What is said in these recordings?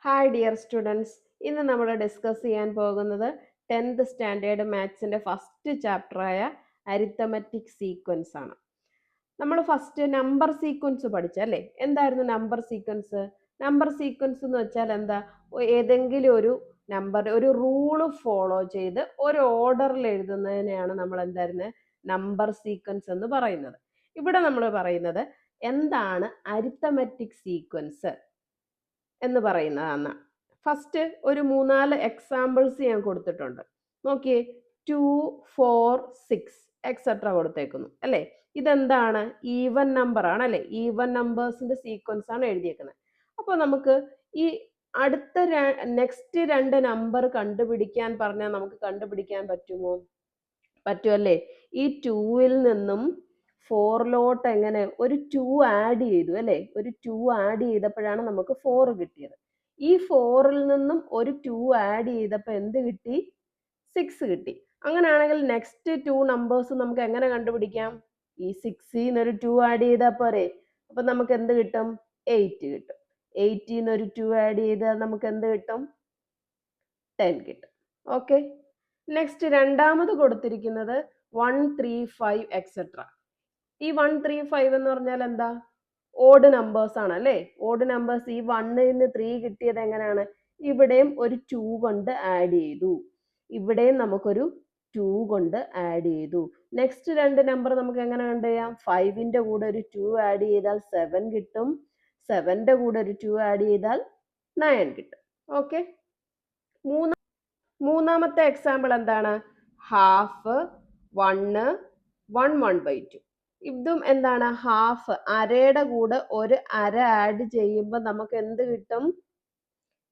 Hi dear students, ഇന്ന് നമ്മൾ discuss ചെയ്യാൻ പോകുന്നത് 10th സ്റ്റാൻഡേർഡ് മാത്സിൻ്റെ ഫസ്റ്റ് ചാപ്റ്ററായ അരിത്തമെറ്റിക് സീക്വൻസ് ആണ്. നമ്മൾ ഫസ്റ്റ് നമ്പർ സീക്വൻസ് പഠിച്ചല്ലേ? എന്തായിരുന്നു നമ്പർ സീക്വൻസ്? നമ്പർ സീക്വൻസ് എന്ന് വെച്ചാൽ എന്താ? ഏതെങ്കിലും ഒരു നമ്പർ ഒരു റൂള് ഫോളോ ചെയ്ത് ഒരു ഓർഡറിൽ എഴുതുന്നതിനെയാണ് നമ്മൾ എന്തായിരുന്നത് നമ്പർ സീക്വൻസ് എന്ന് പറയുന്നത്. ഇവിടെ നമ്മൾ പറയുന്നത് എന്താണ് അരിത്തമെറ്റിക് സീക്വൻസ് എന്ന് പറയുന്നതാണ്. ഫസ്റ്റ് ഒരു 3-4 എക്സാമ്പിൾസ് ഞാൻ കൊടുത്തിട്ടുണ്ട്. നോക്കിയേ, 2, 4, 6 എക്സെട്ര കൊടുത്തേക്കുന്നു അല്ലേ? ഇതെന്താണ്? ഈവൻ നമ്പർ ആണ് അല്ലേ? ഈവൻ നമ്പേഴ്സിന്റെ സീക്വൻസ് ആണ് എഴുതിയേക്കുന്നത്. അപ്പോൾ നമുക്ക് ഈ അടുത്ത നെക്സ്റ്റ് 2 നമ്പർ കണ്ടുപിടിക്കാൻ പറഞ്ഞാൽ നമുക്ക് കണ്ടുപിടിക്കാൻ പറ്റുമോ? പറ്റുമല്ലേ? ഈ 2-ൽ നിന്നും 4-ലോട്ട് എങ്ങനെ ഒരു 2 ആഡ് ചെയ്തു അല്ലേ? ഒരു 2 ആഡ് ചെയ്തപ്പോഴാണ് നമുക്ക് 4 കിട്ടിയത്. ഈ 4-ൽ നിന്നും ഒരു 2 ആഡ് ചെയ്തപ്പോൾ എന്ത് കിട്ടി? 6 കിട്ടി. അങ്ങനെയാണെങ്കിൽ നെക്സ്റ്റ് 2 നമ്പേഴ്സ് നമുക്ക് എങ്ങനെ കണ്ടുപിടിക്കാം? ഈ 6-ൽ നിന്ന് ഒരു 2 ആഡ് ചെയ്താൽ പോരെ? അപ്പൊ നമുക്ക് എന്ത് കിട്ടും? 8 കിട്ടും. 8-ൽ നിന്ന് ഒരു 2 ആഡ് ചെയ്താൽ നമുക്ക് എന്ത് കിട്ടും? 10 കിട്ടും. ഓക്കെ, നെക്സ്റ്റ് രണ്ടാമത് കൊടുത്തിരിക്കുന്നത് 1, 3, 5 എക്സെട്ര. ഈ 1, 3, 5 എന്ന് പറഞ്ഞാൽ എന്താ? ഓഡ് നമ്പേഴ്സ് ആണ് അല്ലേ? Odd numbers. ഈ 1-ൽ നിന്ന് 3 കിട്ടിയത് എങ്ങനെയാണ്? ഇവിടെയും ഒരു 2 കൊണ്ട് ആഡ് ചെയ്തു, ഇവിടെയും നമുക്കൊരു 2 കൊണ്ട് ആഡ് ചെയ്തു. നെക്സ്റ്റ് 2 നമ്പർ നമുക്ക് എങ്ങനെ കണ്ടു ചെയ്യാം? 5-ന്റെ കൂടെ ഒരു 2 ആഡ് ചെയ്താൽ 7 കിട്ടും, 7-ന്റെ കൂടെ ഒരു 2 ആഡ് ചെയ്താൽ 9 കിട്ടും. ഓക്കെ, മൂന്നാമത്തെ എക്സാമ്പിൾ എന്താണ്? ഹാഫ്, 1, 1/2. ഇതും എന്താണ്? ഹാഫ്, അരയുടെ കൂടെ ഒരു അര ആഡ് ചെയ്യുമ്പോൾ നമുക്ക് എന്ത് കിട്ടും?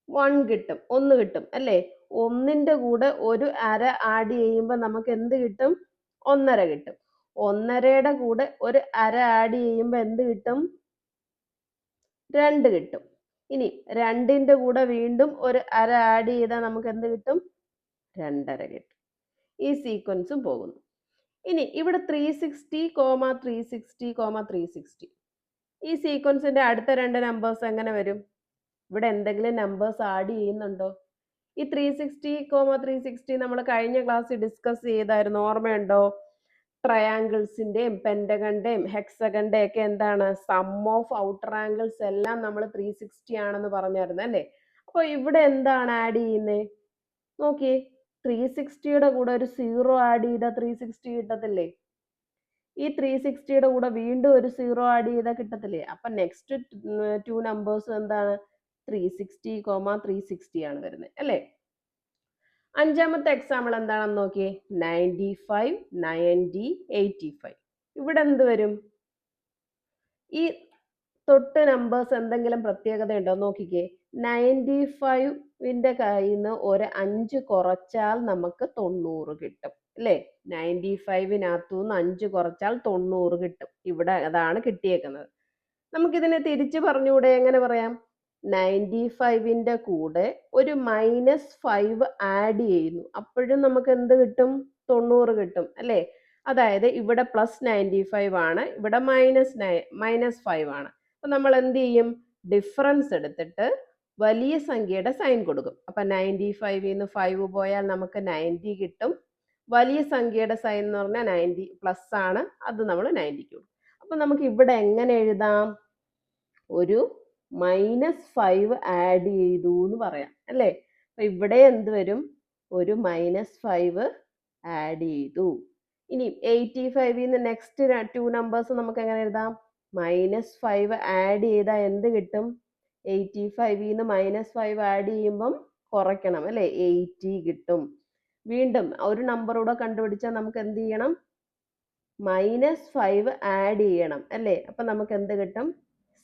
1 കിട്ടും, 1 കിട്ടും അല്ലേ? 1-ന്റെ കൂടെ ഒരു അര ആഡ് ചെയ്യുമ്പോൾ നമുക്ക് എന്ത് കിട്ടും? 1.5 കിട്ടും. 1.5യുടെ കൂടെ ഒരു അര ആഡ് ചെയ്യുമ്പോൾ എന്ത് കിട്ടും? 2 കിട്ടും. ഇനി 2-ന്റെ കൂടെ വീണ്ടും ഒരു അര ആഡ് ചെയ്താൽ നമുക്ക് എന്ത് കിട്ടും? 2.5 കിട്ടും. ഈ സീക്വൻസും പോകുന്നു. ഇനി ഇവിടെ 360, 360, 360 ഈ സീക്വൻസിന്റെ അടുത്ത 2 നമ്പേഴ്സ് എങ്ങനെ വരും? ഇവിടെ എന്തെങ്കിലും നമ്പേഴ്സ് ആഡ് ചെയ്യുന്നുണ്ടോ? ഈ 360, 360 നമ്മൾ കഴിഞ്ഞ ക്ലാസ്സിൽ ഡിസ്കസ് ചെയ്തായിരുന്നു, ഓർമ്മയുണ്ടോ? ട്രയാങ്കിൾസിന്റെയും പെന്റഗണിന്റെയും ഹെക്സഗണിന്റെ ഒക്കെ എന്താണ് സം ഓഫ് ഔട്ടർ ആംഗിൾസ് എല്ലാം നമ്മൾ 360 ആണെന്ന് പറഞ്ഞായിരുന്നു അല്ലേ? അപ്പോൾ ഇവിടെ എന്താണ് ആഡ് ചെയ്യുന്നത്? നോക്കിയേ, 360യുടെ കൂടെ ഒരു 0 ആഡ് ചെയ്താൽ 360 കിട്ടത്തില്ലേ? ഈ 360യുടെ കൂടെ വീണ്ടും ഒരു 0 ആഡ് ചെയ്താൽ കിട്ടത്തില്ലേ? അപ്പൊ നെക്സ്റ്റ് 2 നമ്പേഴ്സ് എന്താണ്? 360, 360 ആണ് വരുന്നത് അല്ലേ? അഞ്ചാമത്തെ എക്സാമ്പിൾ എന്താണെന്ന് നോക്കിയേ, 95, 90, 85. ഇവിടെ എന്ത് വരും? ഈ തൊട്ട് നമ്പേഴ്സ് എന്തെങ്കിലും പ്രത്യേകത ഉണ്ടോ? നോക്കിക്കേ, 95-ന്റെ കയ്യിൽ നിന്ന് ഒരു 5 കുറച്ചാൽ നമുക്ക് 90 കിട്ടും അല്ലേ? 95-നകത്തുനിന്ന് 5 കുറച്ചാൽ 90 കിട്ടും. ഇവിടെ അതാണ് കിട്ടിയേക്കുന്നത്. നമുക്കിതിനെ തിരിച്ചു പറഞ്ഞുകൂടെ? എങ്ങനെ പറയാം? 95-ന്റെ കൂടെ ഒരു -5 ആഡ് ചെയ്യുന്നു, അപ്പോഴും നമുക്ക് എന്ത് കിട്ടും? 90 കിട്ടും അല്ലേ? അതായത് ഇവിടെ +95 ആണ്, ഇവിടെ -5 ആണ്. അപ്പൊ നമ്മൾ എന്ത് ചെയ്യും? ഡിഫറൻസ് എടുത്തിട്ട് വലിയ സംഖ്യയുടെ സൈൻ കൊടുക്കും. അപ്പൊ 95-ൽ നിന്ന് 5 പോയാൽ നമുക്ക് 90 കിട്ടും. വലിയ സംഖ്യയുടെ സൈൻ എന്ന് പറഞ്ഞാൽ 90 പ്ലസ് ആണ്, അത് നമ്മൾ 90 കൊടുക്കും. അപ്പൊ നമുക്ക് ഇവിടെ എങ്ങനെ എഴുതാം? ഒരു -5 ആഡ് ചെയ്തു എന്ന് പറയാം അല്ലേ? അപ്പൊ ഇവിടെ എന്ത് വരും? ഒരു -5 ആഡ് ചെയ്തു. ഇനി 85-ൽ നിന്ന് നെക്സ്റ്റ് 2 നമ്പേഴ്സ് നമുക്ക് എങ്ങനെ എഴുതാം? -5 ആഡ് ചെയ്താൽ എന്ത് കിട്ടും? 85-ൽ നിന്ന് -5 ആഡ് ചെയ്യുമ്പം കുറയ്ക്കണം അല്ലേ? 80 കിട്ടും. വീണ്ടും ഒരു നമ്പർ കൂടെ കണ്ടുപിടിച്ചാൽ നമുക്ക് എന്ത് ചെയ്യണം? -5 ആഡ് ചെയ്യണം അല്ലേ? അപ്പൊ നമുക്ക് എന്ത് കിട്ടും?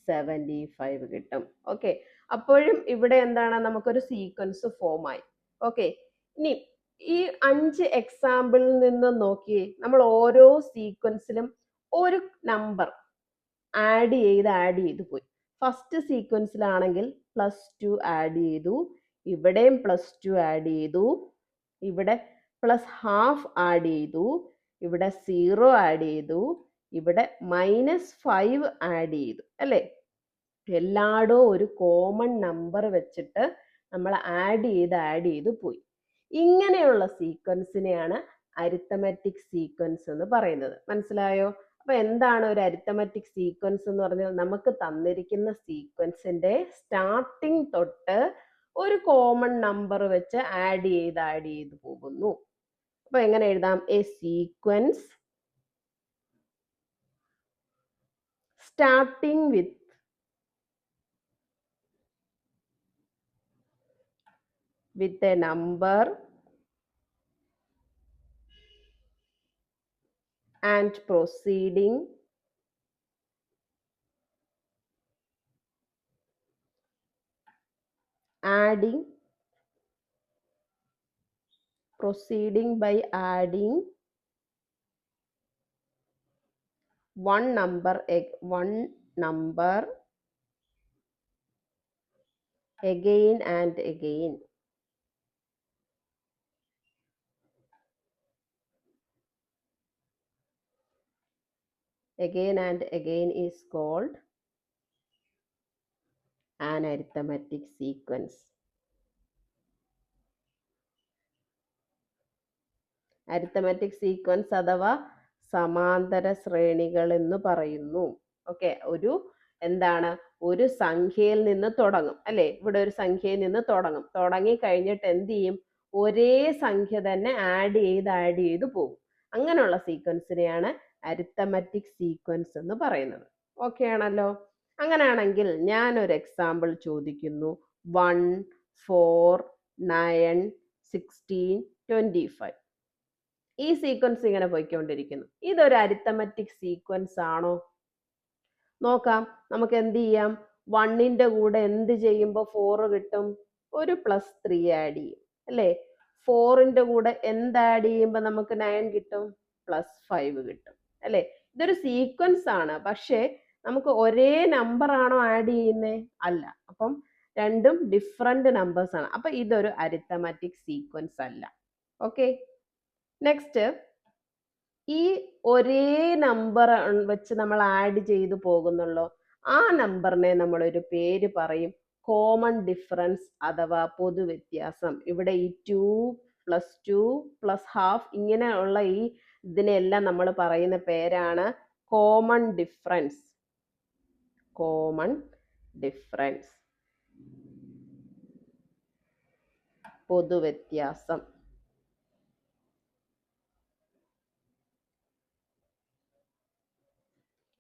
75 കിട്ടും. ഓക്കെ, അപ്പോഴും ഇവിടെ എന്താണ്? നമുക്കൊരു സീക്വൻസ് ഫോം ആയി. ഓക്കെ, ഇനി ഈ 5 എക്സാമ്പിളിൽ നിന്ന് നോക്കിയേ, നമ്മൾ ഓരോ സീക്വൻസിലും ഒരു നമ്പർ ആഡ് ചെയ്ത് പോയി. ഫസ്റ്റ് സീക്വൻസിലാണെങ്കിൽ +2 ആഡ് ചെയ്തു, ഇവിടെയും +2 ആഡ് ചെയ്തു, ഇവിടെ +½ ആഡ് ചെയ്തു, ഇവിടെ 0 ആഡ് ചെയ്തു, ഇവിടെ -5 ആഡ് ചെയ്തു അല്ലേ? എല്ലായിടും ഒരു കോമൺ നമ്പർ വെച്ചിട്ട് നമ്മൾ ആഡ് ചെയ്ത് പോയി. ഇങ്ങനെയുള്ള സീക്വൻസിനെയാണ് അരിത്തമെറ്റിക് സീക്വൻസ് എന്ന് പറയുന്നത്. മനസ്സിലായോ? അപ്പൊ എന്താണ് ഒരു അരിത്തമെറ്റിക് സീക്വൻസ് എന്ന് പറഞ്ഞാൽ, നമുക്ക് തന്നിരിക്കുന്ന സീക്വൻസിന്റെ സ്റ്റാർട്ടിങ് തൊട്ട് ഒരു കോമൺ നമ്പർ വെച്ച് ആഡ് ചെയ്ത് പോകുന്നു. അപ്പൊ എങ്ങനെ എഴുതാം? A sequence starting with a number and proceeding by adding one number again and again. Again and again is called an arithmetic sequence. Arithmetic sequence അഥവാ സമാന്തര ശ്രേണികൾ എന്ന് പറയുന്നു. ഓക്കെ, ഒരു സംഖ്യയിൽ നിന്ന് തുടങ്ങും അല്ലെ? ഇവിടെ ഒരു സംഖ്യയിൽ നിന്ന് തുടങ്ങി കഴിഞ്ഞിട്ട് എന്ത് ചെയ്യും? ഒരേ സംഖ്യ തന്നെ ആഡ് ചെയ്ത് പോകും. അങ്ങനെയുള്ള സീക്വൻസിനെയാണ് അരിത്തമെറ്റിക് സീക്വൻസ് എന്ന് പറയുന്നത്. ഓക്കെ ആണല്ലോ? അങ്ങനെയാണെങ്കിൽ ഞാനൊരു എക്സാമ്പിൾ ചോദിക്കുന്നു. 1, 4, 9, 16, 25. ഈ സീക്വൻസ് ഇങ്ങനെ പോയിക്കൊണ്ടിരിക്കുന്നു. ഇതൊരു അരിത്തമെറ്റിക് സീക്വൻസ് ആണോ? നോക്കാം. നമുക്ക് എന്ത് ചെയ്യാം? 1ന്റെ കൂടെ എന്ത് ചെയ്യുമ്പോൾ 4 കിട്ടും? ഒരു +3 ആഡ് ചെയ്യും അല്ലേ? 4ന്റെ കൂടെ എന്ത് ആഡ് ചെയ്യുമ്പോൾ നമുക്ക് 9 കിട്ടും? +5 കിട്ടും അല്ലേ? ഇതൊരു സീക്വൻസ് ആണ്, പക്ഷേ നമുക്ക് ഒരേ നമ്പർ ആണോ ആഡ് ചെയ്യുന്നേ? അല്ല. അപ്പം രണ്ടും ഡിഫറെന്റ് നമ്പേഴ്സ് ആണ്. അപ്പൊ ഇതൊരു അരിത്തമെറ്റിക് സീക്വൻസ് അല്ല. ഓക്കെ, നെക്സ്റ്റ്, ഈ ഒരേ നമ്പർ വെച്ച് നമ്മൾ ആഡ് ചെയ്തു പോകുന്നുള്ളൂ. ആ നമ്പറിനെ നമ്മളൊരു പേര് പറയും, കോമൺ ഡിഫറൻസ് അഥവാ പൊതുവ്യത്യാസം. ഇവിടെ ഈ 2 + 2 + ½ ഇങ്ങനെയുള്ള ഇതിനെല്ലാം നമ്മൾ പറയുന്ന പേരാണ് കോമൺ ഡിഫറൻസ്. പൊതുവ്യത്യാസം.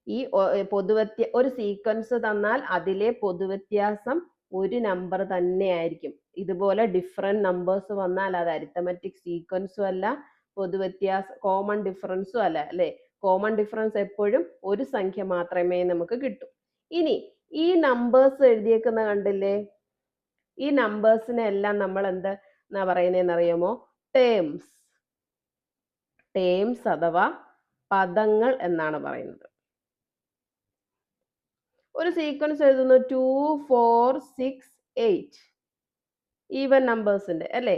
ഈ ഒരു സീക്വൻസ് തന്നാൽ അതിലെ പൊതുവ്യത്യാസം ഒരു നമ്പർ തന്നെ ആയിരിക്കും. ഇതുപോലെ ഡിഫറെന്റ് നമ്പേഴ്സ് വന്നാൽ അത് അരിത്തമെറ്റിക് സീക്വൻസും അല്ല, കോമൺ ഡിഫറൻസും അല്ല അല്ലെ? കോമൺ ഡിഫറൻസ് എപ്പോഴും ഒരു സംഖ്യ മാത്രമേ നമുക്ക് കിട്ടൂ. ഇനി ഈ നമ്പേഴ്സ് എഴുതിയേക്കുന്ന കണ്ടില്ലേ? ഈ നമ്പേഴ്സിനെ എല്ലാം നമ്മൾ എന്നാ പറയുന്നതെന്ന് അറിയാമോ? ടേംസ് അഥവാ പദങ്ങൾ എന്നാണ് പറയുന്നത്. ഒരു സീക്വൻസ് എഴുതുന്നു 2, 4, 6, 8 ഈവൻ നമ്പേഴ്സിന്റെ അല്ലെ?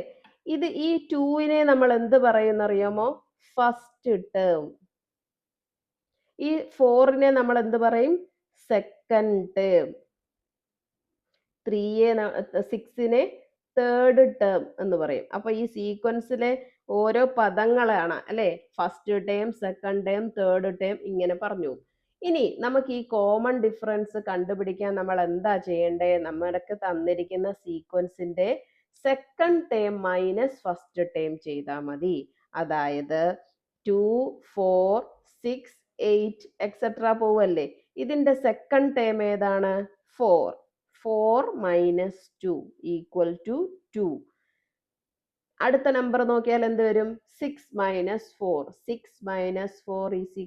ഈ 2നെ നമ്മൾ എന്ത് പറയുന്നറിയാമോ? First term. ഈ 4നെ നമ്മൾ എന്ത് പറയും? Second term. 6നെ തേർഡ് ടേം എന്ന് പറയും. അപ്പൊ ഈ സീക്വൻസിലെ ഓരോ പദങ്ങളാണ് അല്ലെ? First term, second term, third term ഇങ്ങനെ പറഞ്ഞു. ഇനി നമുക്ക് ഈ കോമൺ ഡിഫറൻസ് കണ്ടുപിടിക്കാൻ നമ്മൾ എന്താ ചെയ്യേണ്ടേ? നമ്മൾക്ക് തന്നിരിക്കുന്ന സീക്വൻസിന്റെ second term minus first term ചെയ്താൽ മതി. അതായത് 2, 4, 6, 8 എക്സെട്ര പോവല്ലേ? ഇതിന്റെ സെക്കൻഡ് ടേം ഏതാണ്? 4. 4 - 2 = 2. അടുത്ത നമ്പർ നോക്കിയാൽ എന്ത് വരും? 6 - 4. 6 - 4 =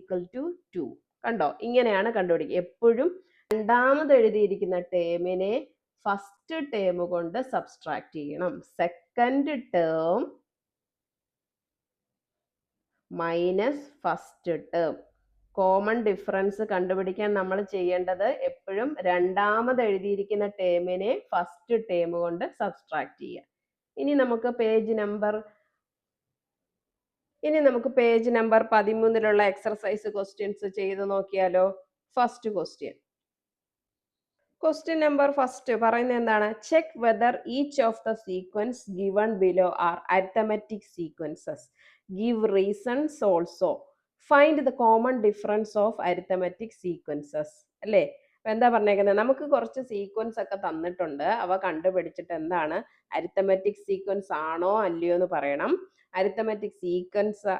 2. കണ്ടോ? ഇങ്ങനെയാണ് കണ്ടുപിടിക്കുക. എപ്പോഴും രണ്ടാമത് എഴുതിയിരിക്കുന്ന ടേമിനെ ഫസ്റ്റ് ടേം കൊണ്ട് സബ്സ്ട്രാക്ട് ചെയ്യണം. Second term minus first term. Common difference കണ്ടുപിടിക്കാൻ നമ്മൾ ചെയ്യേണ്ടത് എപ്പോഴും രണ്ടാമത് എഴുതിയിരിക്കുന്ന ടേമിനെ ഫസ്റ്റ് ടേം കൊണ്ട് സബ്സ്ട്രാക്ട് ചെയ്യുക. ഇനി നമുക്ക് പേജ് നമ്പർ 13 എക്സർസൈസ് ക്വസ്റ്റ്യൻസ് ചെയ്ത് നോക്കിയാലോ? First question, question number first പറയുന്നത് എന്താണ്? Check whether each of the sequence given below are arithmetic sequences. Give reasons also. Find the common difference of arithmetic sequences. അല്ലേ? അപ്പൊ എന്താ പറഞ്ഞേക്കുന്നത്? നമുക്ക് കുറച്ച് സീക്വൻസ് ഒക്കെ തന്നിട്ടുണ്ട്. അവ കണ്ടുപിടിച്ചിട്ട് എന്താണ് അരിത്തമെറ്റിക് സീക്വൻസ് ആണോ അല്ലയോ എന്ന് പറയണം. അരിത്തമെറ്റിക് സീക്വൻസ്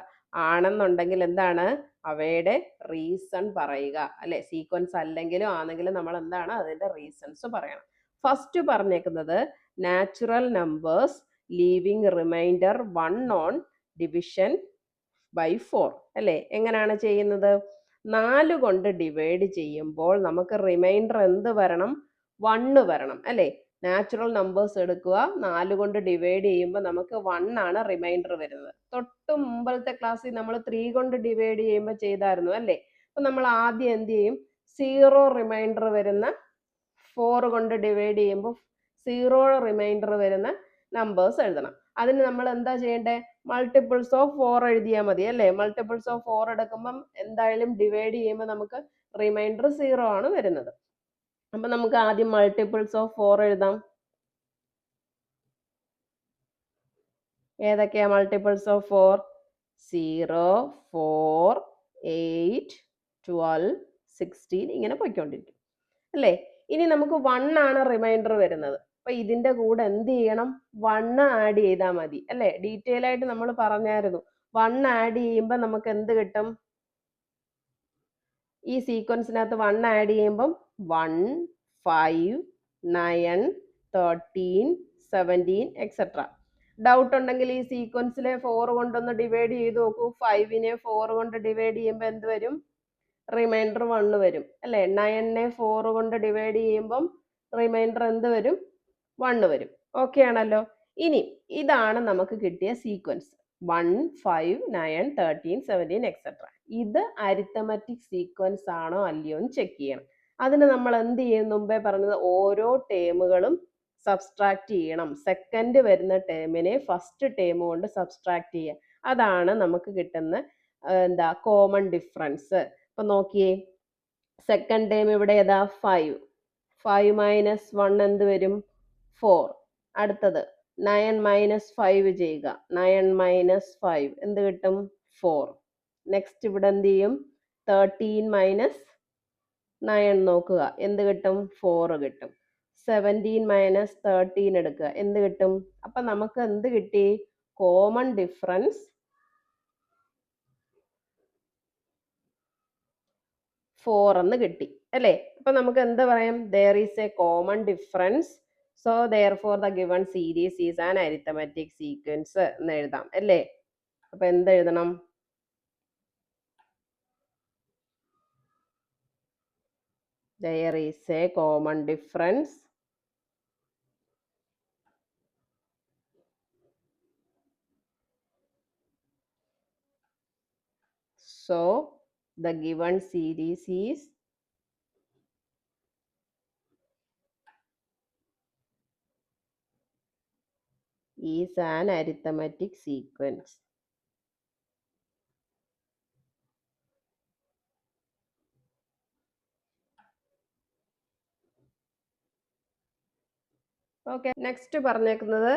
ആണെന്നുണ്ടെങ്കിൽ എന്താണ് അവയുടെ റീസൺ പറയുക. അല്ലെ? സീക്വൻസ് അല്ലെങ്കിലും ആണെങ്കിലും നമ്മൾ എന്താണ് അതിന്റെ റീസൺസ് പറയണം. ഫസ്റ്റ് പറഞ്ഞേക്കുന്നത് natural numbers leaving remainder 1 on division by 4. അല്ലേ? എങ്ങനെയാണ് ചെയ്യുന്നത്? 4 കൊണ്ട് ഡിവൈഡ് ചെയ്യുമ്പോൾ നമുക്ക് റിമൈൻഡർ എന്ത് വരണം? 1 വരണം. അല്ലേ? നാച്ചുറൽ നമ്പേഴ്സ് എടുക്കുക, 4 കൊണ്ട് ഡിവൈഡ് ചെയ്യുമ്പോൾ നമുക്ക് 1 ആണ് റിമൈൻഡർ വരുന്നത്. തൊട്ട് മുമ്പത്തെ ക്ലാസ്സിൽ നമ്മൾ 3 കൊണ്ട് ഡിവൈഡ് ചെയ്യുമ്പോൾ ചെയ്തായിരുന്നു. അല്ലേ? അപ്പൊ നമ്മൾ ആദ്യം എന്ത് ചെയ്യും? 0 റിമൈൻഡർ വരുന്ന 4 കൊണ്ട് ഡിവൈഡ് ചെയ്യുമ്പോൾ 0 റിമൈൻഡർ വരുന്ന നമ്പേഴ്സ് എഴുതണം. അതിന് നമ്മൾ എന്താ ചെയ്യേണ്ടത്? മൾട്ടിപ്പിൾസ് ഓഫ് 4 എഴുതിയാൽ മതി. അല്ലേ? മൾട്ടിപ്പിൾസ് ഓഫ് 4 എടുക്കുമ്പം എന്തായാലും ഡിവൈഡ് ചെയ്യുമ്പോൾ നമുക്ക് റിമൈൻഡർ 0 ആണ് വരുന്നത്. അപ്പൊ നമുക്ക് ആദ്യം മൾട്ടിപ്പിൾസ് ഓഫ് 4 എഴുതാം. ഏതൊക്കെയാ മൾട്ടിപ്പിൾസ് ഓഫ് 4? 0, 4, 8, 12, 16 ഇങ്ങനെ പോയിക്കൊണ്ടിരിക്കും. അല്ലേ? ഇനി നമുക്ക് 1 ആണ് റിമൈൻഡർ വരുന്നത്. അപ്പൊ ഇതിന്റെ കൂടെ എന്ത് ചെയ്യണം? 1 ആഡ് ചെയ്താൽ മതി. അല്ലേ? ഡീറ്റെയിൽ ആയിട്ട് നമ്മൾ പറഞ്ഞായിരുന്നു. 1 ആഡ് ചെയ്യുമ്പോൾ നമുക്ക് എന്ത് കിട്ടും? ഈ സീക്വൻസിനകത്ത് 1 ആഡ് ചെയ്യുമ്പം 1, 5, 9, 13, 17 എക്സെട്ര. ഡൗട്ട് ഉണ്ടെങ്കിൽ ഈ സീക്വൻസിലെ 4 കൊണ്ടൊന്ന് ഡിവൈഡ് ചെയ്ത് നോക്കൂ. 5നെ 4 കൊണ്ട് ഡിവൈഡ് ചെയ്യുമ്പോൾ എന്ത് വരും? റിമൈൻഡർ 1 വരും. അല്ലേ? 9നെ 4 കൊണ്ട് ഡിവൈഡ് ചെയ്യുമ്പം റിമൈൻഡർ എന്ത് വരും? 1 വരും. ഓക്കെ ആണല്ലോ? ഇനി ഇതാണ് നമുക്ക് കിട്ടിയ സീക്വൻസ്. 1, 5, 9, 13, 17 എക്സെട്ര. ഇത് അരിത്തമെറ്റിക് സീക്വൻസ് ആണോ അല്ലയോ എന്ന് ചെക്ക് ചെയ്യണം. അതിന് നമ്മൾ എന്ത് ചെയ്യും? മുമ്പേ പറഞ്ഞത് ഓരോ ടേമുകളും സബ്സ്ട്രാക്ട് ചെയ്യണം. സെക്കൻഡ് വരുന്ന ടേമിനെ ഫസ്റ്റ് ടേം കൊണ്ട് സബ്സ്ട്രാക്ട് ചെയ്യുക. അതാണ് നമുക്ക് കിട്ടുന്ന എന്താ കോമൺ ഡിഫറൻസ്. അപ്പൊ നോക്കിയേ, സെക്കൻഡ് ടേം ഇവിടെ ഏതാ? 5. 5 മൈനസ് 1 എന്ത് വരും? 4. അടുത്തത് 9 മൈനസ് 5 ചെയ്യുക. 9 മൈനസ് 5 എന്ത് കിട്ടും? 4. നെക്സ്റ്റ് ഇവിടെ എന്ത് ചെയ്യും? 13 മൈനസ് 9 നോക്കുക, എന്ത് കിട്ടും? 4 കിട്ടും. 17 മൈനസ് 13 എടുക്കുക, എന്ത് കിട്ടും? അപ്പൊ നമുക്ക് എന്ത് കിട്ടി? കോമൺ ഡിഫറൻസ് 4 എന്ന് കിട്ടി. അല്ലേ? അപ്പൊ നമുക്ക് എന്ത് പറയാം? there is a common difference, so therefore the given series is an arithmetic sequence എന്ന് എഴുതാം. അല്ലേ? അപ്പൊ എന്ത് എഴുതണം? there is a common difference, so the given series is an arithmetic sequence. Okay, next പറഞ്ഞേക്കുന്നത്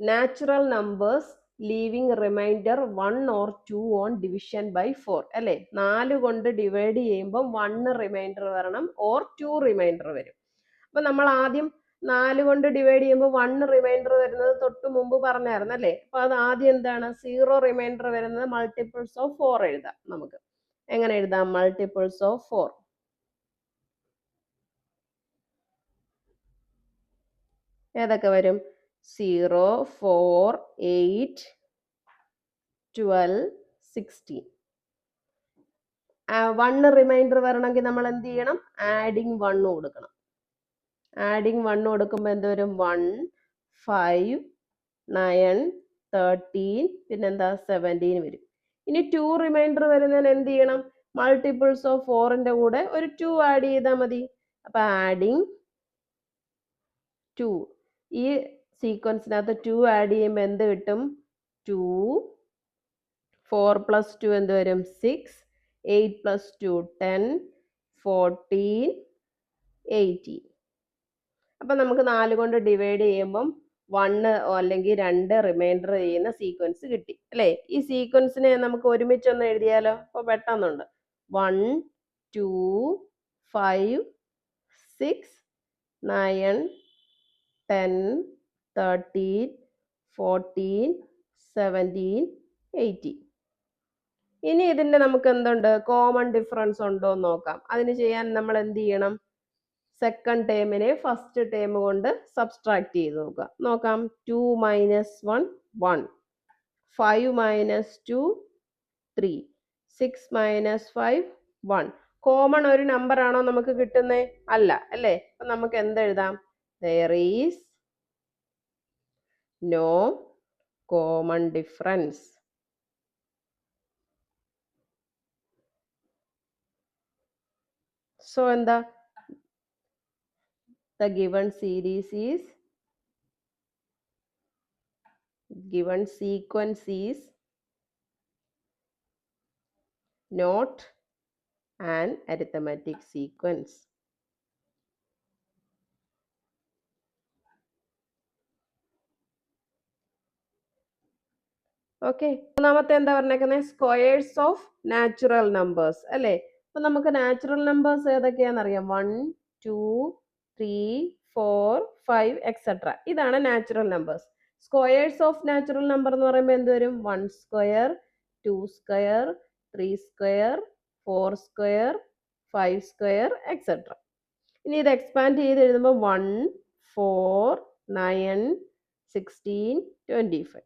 natural numbers leaving remainder 1 or 2 on division by 4. അല്ലേ? 4 കൊണ്ട് divide ചെയ്യുമ്പോൾ 1 റിമൈൻഡർ വരണം ഓർ 2 റിമൈൻഡർ വരും. അപ്പൊ നമ്മൾ ആദ്യം 4 കൊണ്ട് ഡിവൈഡ് ചെയ്യുമ്പോൾ 1 റിമൈൻഡർ വരുന്നത് തൊട്ട് മുമ്പ് പറഞ്ഞായിരുന്നു. അല്ലേ? അപ്പൊ അത് ആദ്യം എന്താണ്? 0 റിമൈൻഡർ വരുന്നത് മൾട്ടിപ്പിൾസ് ഓഫ് 4 എഴുതാം. നമുക്ക് എങ്ങനെ എഴുതാം? മൾട്ടിപ്പിൾസ് ഓഫ് 4 ഏതൊക്കെ വരും? 0, 4, 8, 12, 16. 1 റിമൈൻഡർ വരണമെങ്കിൽ നമ്മൾ എന്ത് ചെയ്യണം? ആഡിങ് 1 കൊടുക്കണം. ആഡിങ് 1 കൊടുക്കുമ്പോൾ എന്ത് വരും? 1, 5, 9, 13, പിന്നെന്താ 17 വരും. ഇനി 2 റിമൈൻഡർ വരുന്നതിന് എന്ത് ചെയ്യണം? മൾട്ടിപ്പിൾസ് ഓഫ് 4ന്റെ കൂടെ ഒരു 2 ആഡ് ചെയ്താൽ മതി. അപ്പൊ ആഡിങ് 2, ഈ സീക്വൻസിനകത്ത് 2 ആഡ് ചെയ്യുമ്പോൾ എന്ത് കിട്ടും? 2, 4 പ്ലസ് 2 എന്ത് വരും? 6, 8 പ്ലസ് 2 10, 14, 18. അപ്പം നമുക്ക് 4 കൊണ്ട് ഡിവൈഡ് ചെയ്യുമ്പം 1 അല്ലെങ്കിൽ 2 റിമൈൻഡർ ചെയ്യുന്ന സീക്വൻസ് കിട്ടി അല്ലേ? ഈ സീക്വൻസിനെ നമുക്ക് ഒരുമിച്ചൊന്ന് എഴുതിയാലോ? അപ്പോൾ പെട്ടെന്നുണ്ട്. 1 2 5 6 9 10 13 14 17 18. ഇനി ഇതിന്റെ നമുക്ക് എന്തുണ്ട്? കോമൺ ഡിഫറൻസ് ഉണ്ടോ എന്ന് നോക്കാം. അതിന് ചെയ്യാൻ നമ്മൾ എന്ത് ചെയ്യണം? സെക്കൻഡ് ടേമിനെ ഫസ്റ്റ് ടേം കൊണ്ട് സബ്സ്ട്രാക്ട് ചെയ്ത് നോക്കാം. 2 മൈനസ് 1 1, 5 മൈനസ് 2 3, 6 മൈനസ് 5 1. കോമൺ ഒരു നമ്പർ ആണോ നമുക്ക് കിട്ടുന്നേ? അല്ല അല്ലേ? അപ്പൊ നമുക്ക് എന്തെഴുതാം? There is no common difference. So എന്താ? The given series is given sequence is not an arithmetic sequence. Okay, മൂന്നാമത്തെ എന്താ പറഞ്ഞേക്കുന്നത്? സ്ക്വയേഴ്സ് ഓഫ് നാച്ചുറൽ നമ്പേഴ്സ് അല്ലേ? അപ്പൊ നമുക്ക് നാച്ചുറൽ നമ്പേഴ്സ് ഏതൊക്കെയാണെന്ന് അറിയാം. 1 2 3 4 5 എക്സെട്ര. ഇതാണ് natural numbers. Squares of natural number എന്ന് പറയുമ്പോൾ എന്ത് വരും? 1 square, 2 square, 3 square, 4 square, 5 square etcetera. ഇനി ഇത് എക്സ്പാൻഡ് ചെയ്ത് എഴുതുമ്പോൾ 1 4 9 16 25.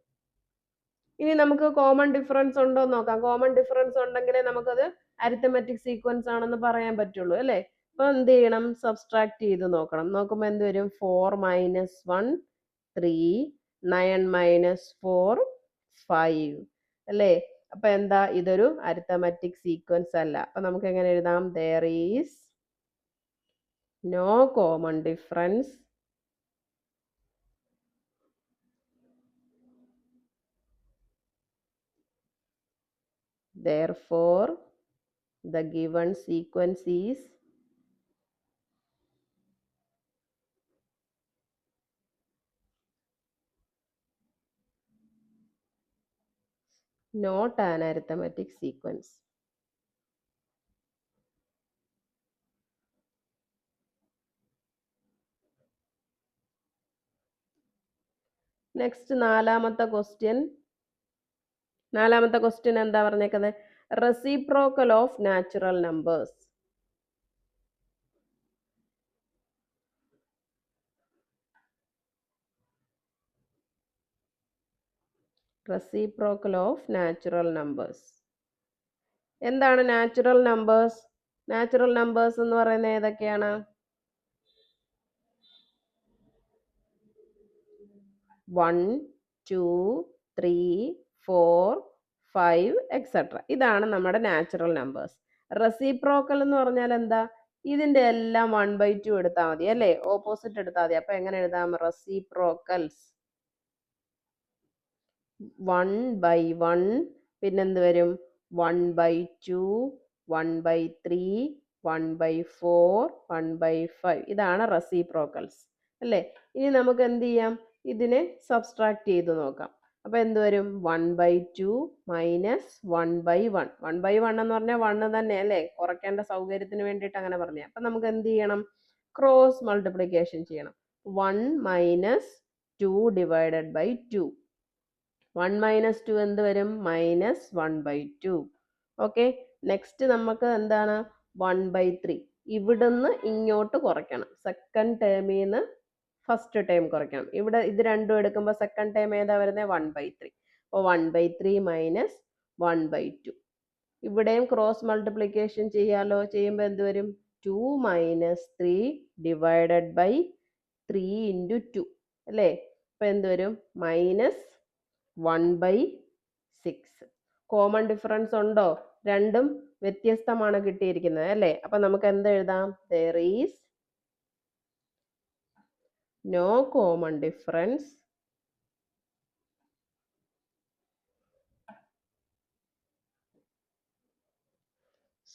ഇനി നമുക്ക് കോമൺ ഡിഫറൻസ് ഉണ്ടോ എന്ന് നോക്കാം. കോമൺ ഡിഫറൻസ് ഉണ്ടെങ്കിലേ നമുക്കത് അരിത്തമെറ്റിക് സീക്വൻസ് ആണെന്ന് പറയാൻ പറ്റുള്ളൂ അല്ലേ? അപ്പൊ എന്ത് ചെയ്യണം? സബ്സ്ട്രാക്ട് ചെയ്ത് നോക്കണം. നോക്കുമ്പോൾ എന്ത് വരും? 4 മൈനസ് 1 3, 9 മൈനസ് 4 5 അല്ലേ? അപ്പൊ എന്താ? ഇതൊരു അരിത്തമെറ്റിക് സീക്വൻസ് അല്ല. അപ്പൊ നമുക്ക് എങ്ങനെ എഴുതാം? There is no common difference. Therefore, the given sequence is not an arithmetic sequence. Next നാലാമത്തെ ക്വസ്റ്റ്യൻ എന്താ പറഞ്ഞേക്കുന്നത്? Reciprocal of natural numbers. Reciprocal of natural numbers. എന്താണ് നാച്ചുറൽ നമ്പേഴ്സ്? നാച്ചുറൽ നമ്പേഴ്സ് എന്ന് പറയുന്നത് ഏതൊക്കെയാണ്? 1 2 3 4 5 എക്സെട്ര. ഇതാണ് നമ്മുടെ നാച്ചുറൽ നമ്പേഴ്സ്. റെസിപ്രോക്കൽ എന്ന് പറഞ്ഞാൽ എന്താ? ഇതിന്റെ എല്ലാം 1/2 എടുത്താൽ മതി അല്ലേ? ഓപ്പോസിറ്റ് എടുത്താൽ മതി. അപ്പൊ എങ്ങനെ എഴുതാം? റെസിപ്രോക്കൽസ് 1/1, പിന്നെന്ത് വരും? 1/2, 1/3, 1/4, 1/5. ഇതാണ് റെസിപ്രോക്കൽസ് അല്ലേ? ഇനി നമുക്ക് എന്ത് ചെയ്യാം? ഇതിനെ സബ്സ്ട്രാക്ട് ചെയ്ത് നോക്കാം. അപ്പൊ എന്ത് വരും? 1/2 മൈനസ് 1/1. 1/1 എന്ന് പറഞ്ഞാൽ 1 തന്നെ അല്ലേ? കുറയ്ക്കേണ്ട സൗകര്യത്തിന് വേണ്ടിയിട്ട് അങ്ങനെ പറഞ്ഞേ. അപ്പൊ നമുക്ക് എന്ത് ചെയ്യണം? ക്രോസ് മൾട്ടിപ്ലിക്കേഷൻ ചെയ്യണം. 1 മൈനസ് 2 ഡിവൈഡഡ് ബൈ 2. 1 മൈനസ് 2 എന്ത് വരും? മൈനസ് 1/2. ഓക്കെ, നെക്സ്റ്റ് നമുക്ക് എന്താണ്? 1/3. ഇവിടുന്ന് ഇങ്ങോട്ട് കുറയ്ക്കണം. സെക്കൻഡ് ടേമിൽ നിന്ന് ഫസ്റ്റ് ടേം കുറയ്ക്കണം. ഇവിടെ ഇത് രണ്ടും എടുക്കുമ്പോൾ സെക്കൻഡ് ടേം ഏതാ വരുന്നത്? 1/3. അപ്പോൾ 1/3 മൈനസ് 1/2. ഇവിടെയും ക്രോസ് മൾട്ടിപ്ലിക്കേഷൻ ചെയ്യാലോ? ചെയ്യുമ്പോൾ എന്ത് വരും? 2 മൈനസ് 3 ഡിവൈഡഡ് ബൈ 3 ഇൻറ്റു 2 അല്ലേ? അപ്പോൾ എന്ത് വരും? മൈനസ് 1/6. കോമൺ ഡിഫറൻസ് ഉണ്ടോ? രണ്ടും വ്യത്യസ്തമാണ് കിട്ടിയിരിക്കുന്നത് അല്ലേ? അപ്പൊ നമുക്ക് എന്ത് എഴുതാം? There is no common difference.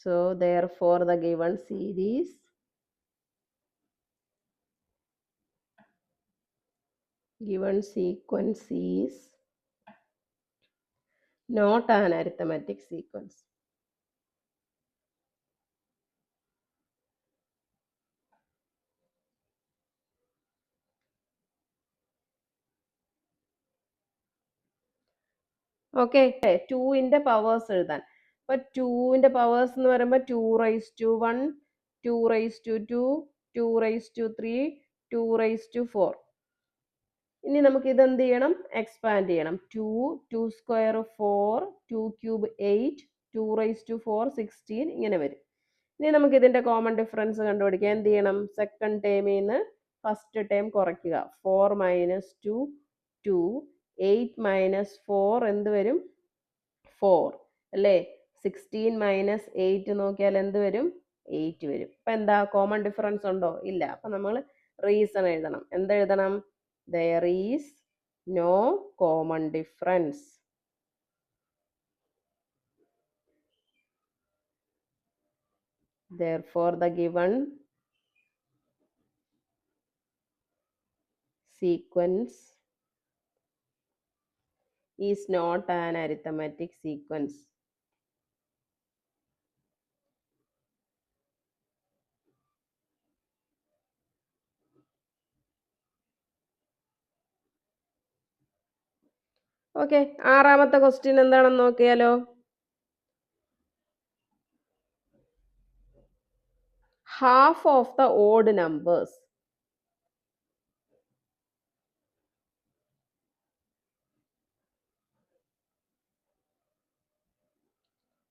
So therefore the given series given sequence is not an arithmetic sequence. Okay, 2ന്റെ പവേഴ്സ് എഴുതാൻ. അപ്പൊ 2ന്റെ പവേഴ്സ് എന്ന് പറയുമ്പോൾ 2^1, 2^2, 2^3, 2^4. ഇനി നമുക്ക് ഇത് എന്ത് ചെയ്യണം? എക്സ്പാൻഡ് ചെയ്യണം. 2 സ്ക്വയർ 4, 2 ക്യൂബ് 8, 2^4 16 ഇങ്ങനെ വരും. ഇനി നമുക്ക് ഇതിന്റെ കോമൺ ഡിഫറൻസ് കണ്ടുപിടിക്കാം. എന്ത് ചെയ്യണം? സെക്കൻഡ് ടേമിൽ നിന്ന് ഫസ്റ്റ് ടേം കുറയ്ക്കുക. 4 മൈനസ് 2 2, 8 മൈനസ് 4 എന്ത് വരും? 4 അല്ലേ? 16 മൈനസ് 8 നോക്കിയാൽ എന്ത് വരും? 8 വരും. അപ്പൊ എന്താ കോമൺ ഡിഫറൻസ് ഉണ്ടോ? ഇല്ല. അപ്പൊ നമ്മൾ റീസൺ എഴുതണം. എന്തെഴുതണം? There is no common difference. Therefore, the given sequence is not an arithmetic sequence. Okay, ആറാമത്തെ ക്വസ്റ്റ്യൻ എന്താണെന്ന് നോക്കിയാലോ. Half of the odd numbers.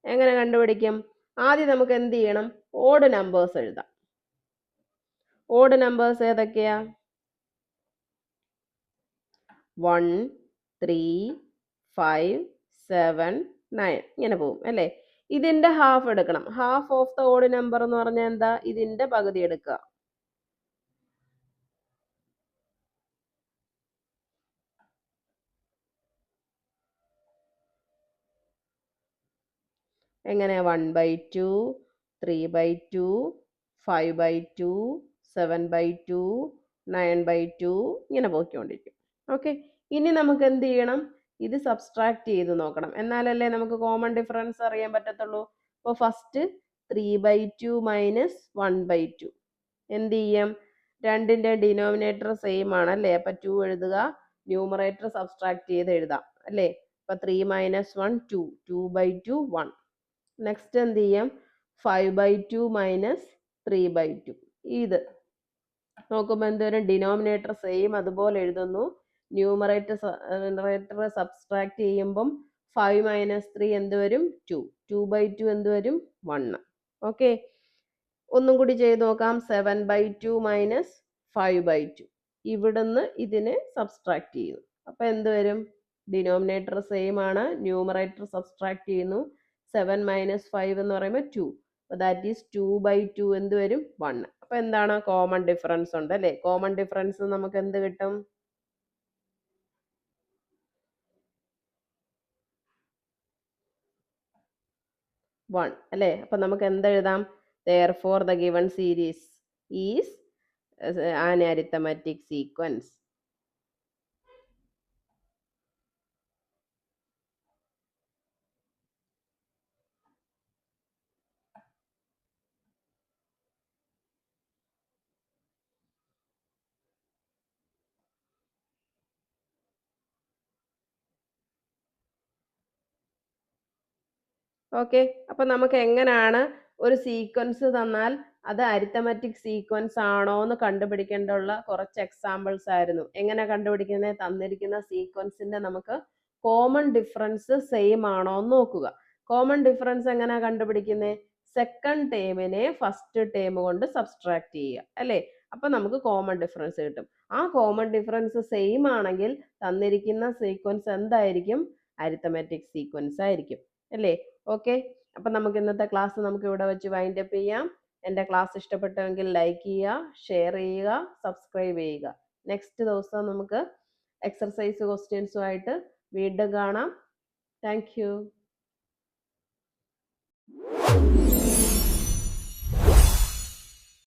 എങ്ങനെ കണ്ടുപിടിക്കും? ആദ്യം നമുക്ക് എന്ത് ചെയ്യണം? ഓഡ് നമ്പേഴ്സ് എഴുതാം. ഓഡ് നമ്പേഴ്സ് ഏതൊക്കെയാ? 1, 3, 5, 7, 9 ഇങ്ങനെ പോകും അല്ലേ? ഇതിന്റെ ഹാഫ് എടുക്കണം. Half of the odd number എന്ന് പറഞ്ഞാൽ എന്താ? ഇതിന്റെ പകുതി എടുക്കുക. എങ്ങനെ? 1/2, 3/2, 5/2, 7/2, 9/2 ഇങ്ങനെ പോയിക്കൊണ്ടിരിക്കും. ഓക്കെ, ഇനി നമുക്ക് എന്ത് ചെയ്യണം? ഇത് സബ്സ്ട്രാക്ട് ചെയ്ത് നോക്കണം. എന്നാലല്ലേ നമുക്ക് കോമൺ ഡിഫറൻസ് അറിയാൻ പറ്റത്തുള്ളൂ. അപ്പോൾ ഫസ്റ്റ് 3/2 മൈനസ് 1/2 എന്ത് ചെയ്യും? രണ്ടിന്റെ ഡിനോമിനേറ്റർ സെയിം ആണ് അല്ലേ? അപ്പൊ 2 എഴുതുക. ന്യൂമറേറ്റർ സബ്സ്ട്രാക്ട് ചെയ്ത് എഴുതാം അല്ലേ? അപ്പൊ 3 മൈനസ് 1 2, 2/2 1. നെക്സ്റ്റ് എന്ത് ചെയ്യാം? 5/2 മൈനസ് 3/2. ഇത് നോക്കുമ്പോൾ എന്തോരം? ഡിനോമിനേറ്റർ സെയിം അതുപോലെ എഴുതുന്നു. ന്യൂമറേറ്റർ സബ്സ്ട്രാക്ട് ചെയ്യുമ്പം 5 മൈനസ് 3 എന്ത് വരും? 2. 2/2 എന്ത് വരും? 1. ഓക്കെ, ഒന്നും കൂടി ചെയ്ത് നോക്കാം. 7/2 മൈനസ് 5/2. ഇവിടുന്ന് ഇതിനെ സബ്സ്ട്രാക്ട് ചെയ്യുന്നു. അപ്പൊ എന്ത് വരും? ഡിനോമിനേറ്റർ സെയിം ആണ്. ന്യൂമറേറ്റർ സബ്സ്ട്രാക്ട് ചെയ്യുന്നു. 7 മൈനസ് 5 എന്ന് പറയുമ്പോൾ 2. അപ്പൊ ദാറ്റ് ഈസ് 2/2 എന്ത് വരും? 1. അപ്പൊ എന്താണ്? കോമൺ ഡിഫറൻസ് ഉണ്ട് അല്ലേ? കോമൺ ഡിഫറൻസ് നമുക്ക് എന്ത് കിട്ടും? 1 അല്ലേ? അപ്പൊ നമുക്ക് എന്തെഴുതാം? Therefore, the given series is an arithmetic sequence. Okay, അപ്പൊ നമുക്ക് എങ്ങനെയാണ് ഒരു സീക്വൻസ് തന്നാൽ അത് അരിത്തമെറ്റിക് സീക്വൻസ് ആണോ എന്ന് കണ്ടുപിടിക്കേണ്ടുള്ള കുറച്ച് എക്സാമ്പിൾസ് ആയിരുന്നു. എങ്ങനെ കണ്ടുപിടിക്കുന്നത്? തന്നിരിക്കുന്ന സീക്വൻസിന്റെ നമുക്ക് കോമൺ ഡിഫറൻസ് സെയിം ആണോ എന്ന് നോക്കുക. കോമൺ ഡിഫറൻസ് എങ്ങനെയാ കണ്ടുപിടിക്കുന്നത്? സെക്കൻഡ് ടേമിനെ ഫസ്റ്റ് ടേം കൊണ്ട് സബ്സ്ട്രാക്ട് ചെയ്യുക അല്ലേ? അപ്പൊ നമുക്ക് കോമൺ ഡിഫറൻസ് കിട്ടും. ആ കോമൺ ഡിഫറൻസ് സെയിം ആണെങ്കിൽ തന്നിരിക്കുന്ന സീക്വൻസ് എന്തായിരിക്കും? അരിത്തമെറ്റിക് സീക്വൻസ് ആയിരിക്കും അല്ലേ? ഓക്കെ, അപ്പം നമുക്ക് ഇന്നത്തെ ക്ലാസ് നമുക്ക് ഇവിടെ വെച്ച് വൈൻഡ് അപ്പ് ചെയ്യാം. എൻ്റെ ക്ലാസ് ഇഷ്ടപ്പെട്ടുവെങ്കിൽ ലൈക്ക് ചെയ്യുക, ഷെയർ ചെയ്യുക, സബ്സ്ക്രൈബ് ചെയ്യുക. നെക്സ്റ്റ് ദിവസം നമുക്ക് എക്സർസൈസ് ക്വസ്റ്റ്യൻസുമായിട്ട് വീണ്ടും കാണാം. Thank you.